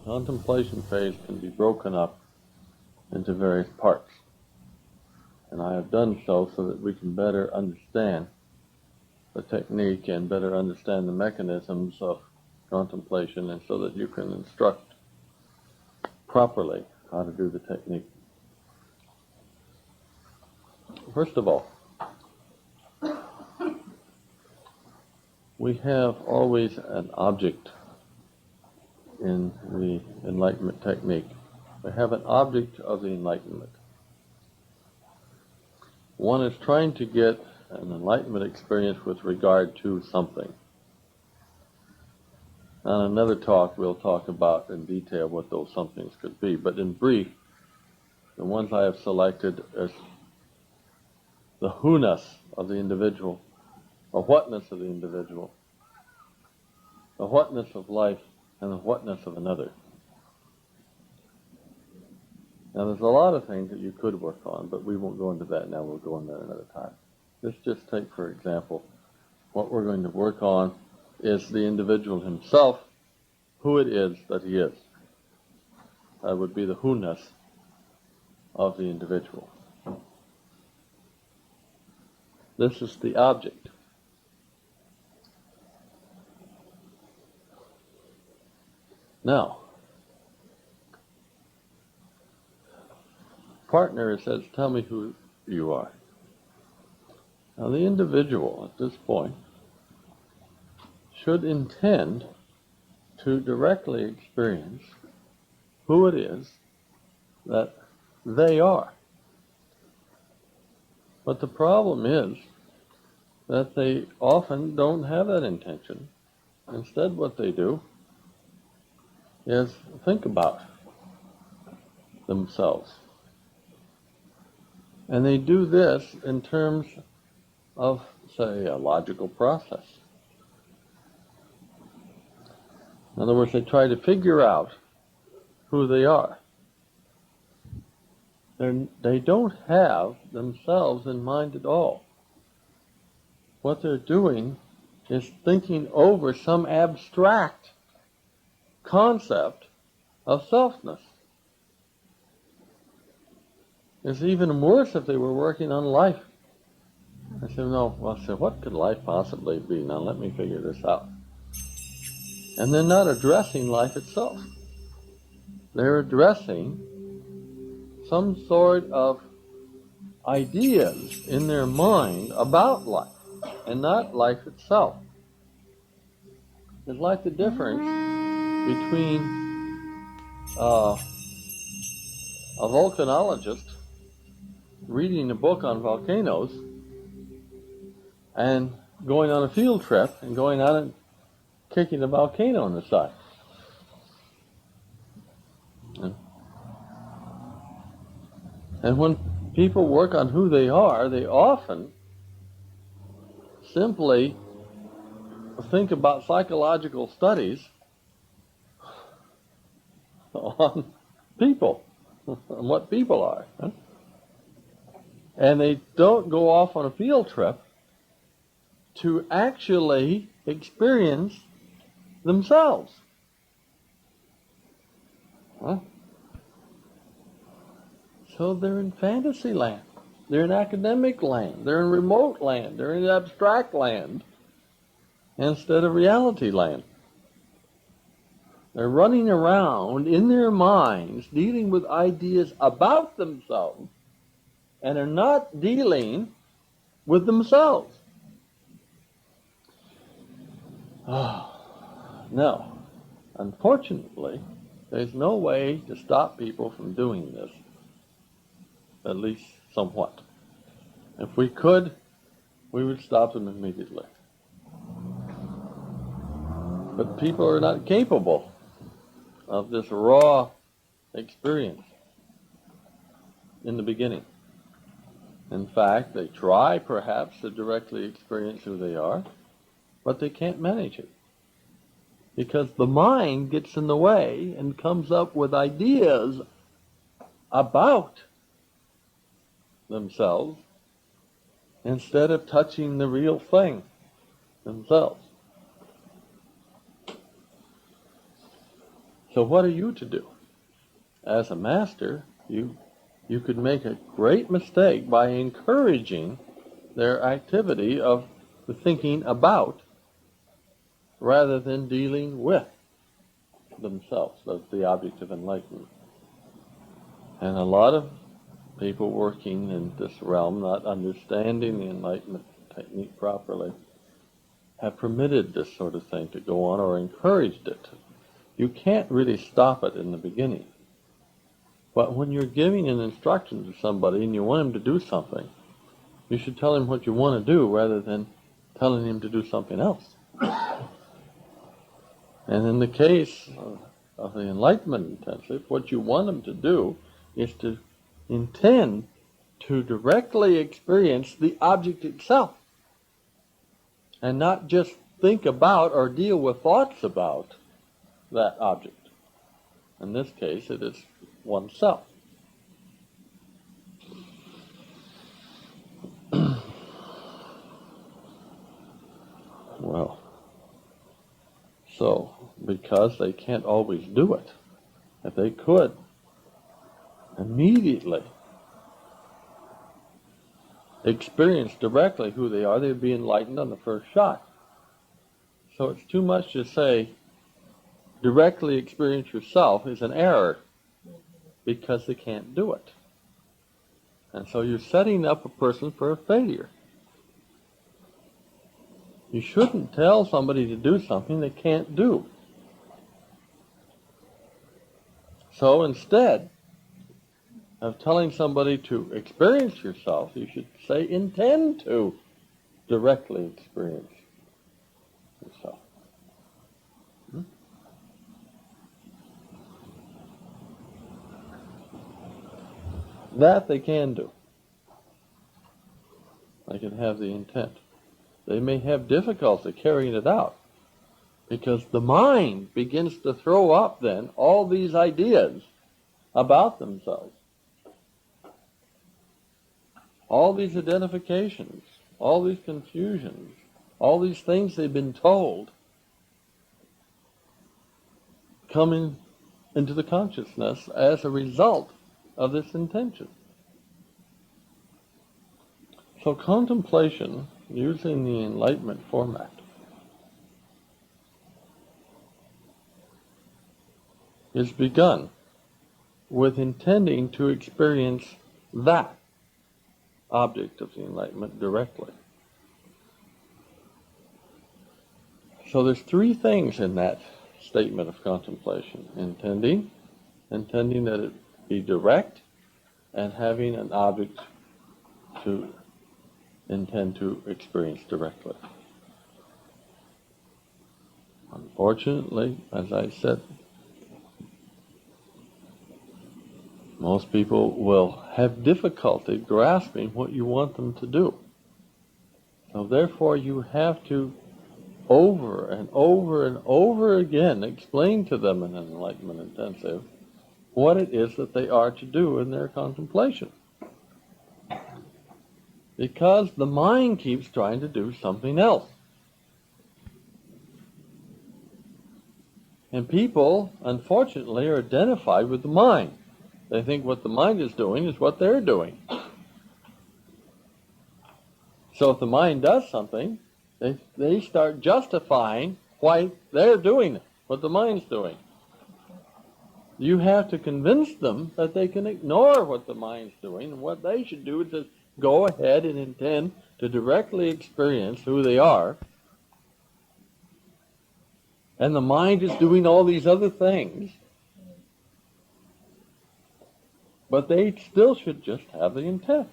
contemplation phase can be broken up into various parts. And I have done so that we can better understand the technique and better understand the mechanisms of contemplation, and so that you can instruct properly how to do the technique. First of all, we have always an object in the Enlightenment technique. We have an object of the Enlightenment. One is trying to get an Enlightenment experience with regard to something. On another talk, we'll talk about in detail what those somethings could be. But in brief, the ones I have selected as the who-ness of the individual, the what-ness of the individual, the what-ness of life, and the what-ness of another. Now, there's a lot of things that you could work on, but we won't go into that now. We'll go into that another time. Let's just take, for example, what we're going to work on is the individual himself, who it is that he is. That would be the who-ness of the individual. This is the object. Now, partner says, tell me who you are. Now, the individual at this point should intend to directly experience who it is that they are. But the problem is that they often don't have that intention. Instead, what they do is think about themselves. And they do this in terms of, say, a logical process. In other words, they try to figure out who they are. They don't have themselves in mind at all. What they're doing is thinking over some abstract concept of selfness. It's even worse if they were working on life. I said, no, well, I said, what could life possibly be? Now let me figure this out. And they're not addressing life itself. They're addressing some sort of ideas in their mind about life, and not life itself. It's like the difference between a volcanologist reading a book on volcanoes and going on a field trip and going out and kicking a volcano on the side. And when people work on who they are, they often simply think about psychological studies on people, on what people are. And they don't go off on a field trip to actually experience themselves. So they're in fantasy land. They're in academic land. They're in remote land. They're in abstract land instead of reality land. They're running around in their minds dealing with ideas about themselves, and are not dealing with themselves. Now, unfortunately, there's no way to stop people from doing this, at least somewhat. If we could, we would stop them immediately. But people are not capable of this raw experience in the beginning. In fact, they try perhaps to directly experience who they are, but they can't manage it. Because the mind gets in the way and comes up with ideas about themselves instead of touching the real thing themselves. So what are you to do? As a master, you could make a great mistake by encouraging their activity of the thinking about rather than dealing with themselves as the object of enlightenment. And a lot of people working in this realm, not understanding the enlightenment technique properly, have permitted this sort of thing to go on or encouraged it. You can't really stop it in the beginning. But when you're giving an instruction to somebody and you want him to do something, you should tell him what you want to do rather than telling him to do something else. And in the case of the Enlightenment intensive, what you want him to do is to intend to directly experience the object itself and not just think about or deal with thoughts about that object. In this case, it is oneself. Well, so because they can't always do it, if they could immediately experience directly who they are, they'd be enlightened on the first shot. So it's too much to say directly experience yourself is an error because they can't do it. And so you're setting up a person for a failure. You shouldn't tell somebody to do something they can't do. So instead of telling somebody to experience yourself, you should say intend to directly experience yourself. That they can do. They can have the intent. They may have difficulty carrying it out because the mind begins to throw up then all these ideas about themselves. All these identifications, all these confusions, all these things they've been told coming into the consciousness as a result of this intention. So contemplation, using the Enlightenment format, is begun with intending to experience that object of the Enlightenment directly. So there's three things in that statement of contemplation. Intending that it be direct, and having an object to intend to experience directly. Unfortunately, as I said, most people will have difficulty grasping what you want them to do. So therefore you have to over and over and over again explain to them in an Enlightenment intensive what it is that they are to do in their contemplation. Because the mind keeps trying to do something else. And people, unfortunately, are identified with the mind. They think what the mind is doing is what they're doing. So if the mind does something, they start justifying why they're doing it, what the mind's doing. You have to convince them that they can ignore what the mind's doing, and what they should do is just go ahead and intend to directly experience who they are. And the mind is doing all these other things. But they still should just have the intent.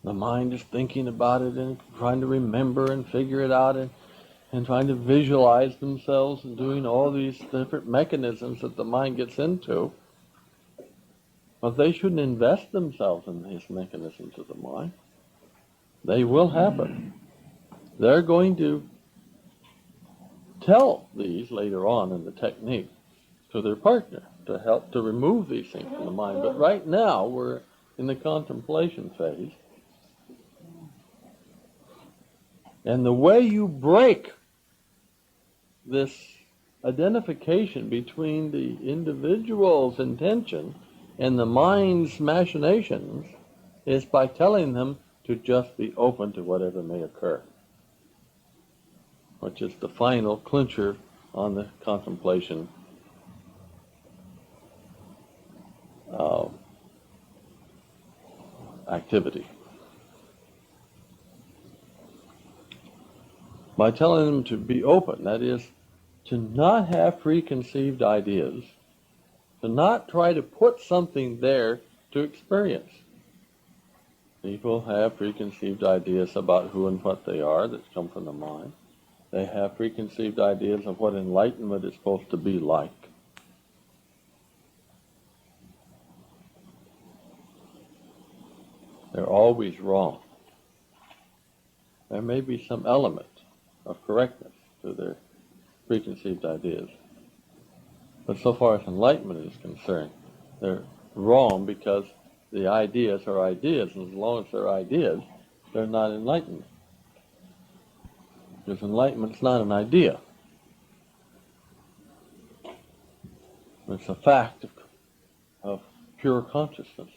The mind is thinking about it and trying to remember and figure it out and trying to visualize themselves and doing all these different mechanisms that the mind gets into. But they shouldn't invest themselves in these mechanisms of the mind. They will happen. They're going to tell these later on in the technique to their partner to help to remove these things from the mind. But right now we're in the contemplation phase. And the way you break this identification between the individual's intention and the mind's machinations is by telling them to just be open to whatever may occur, which is the final clincher on the contemplation activity. By telling them to be open, that is, to not have preconceived ideas, to not try to put something there to experience. People have preconceived ideas about who and what they are that come from the mind. They have preconceived ideas of what enlightenment is supposed to be like. They're always wrong. There may be some element of correctness to their preconceived ideas. But so far as enlightenment is concerned, they're wrong because the ideas are ideas, and as long as they're ideas, they're not enlightenment. Because enlightenment's not an idea. It's a fact of pure consciousness.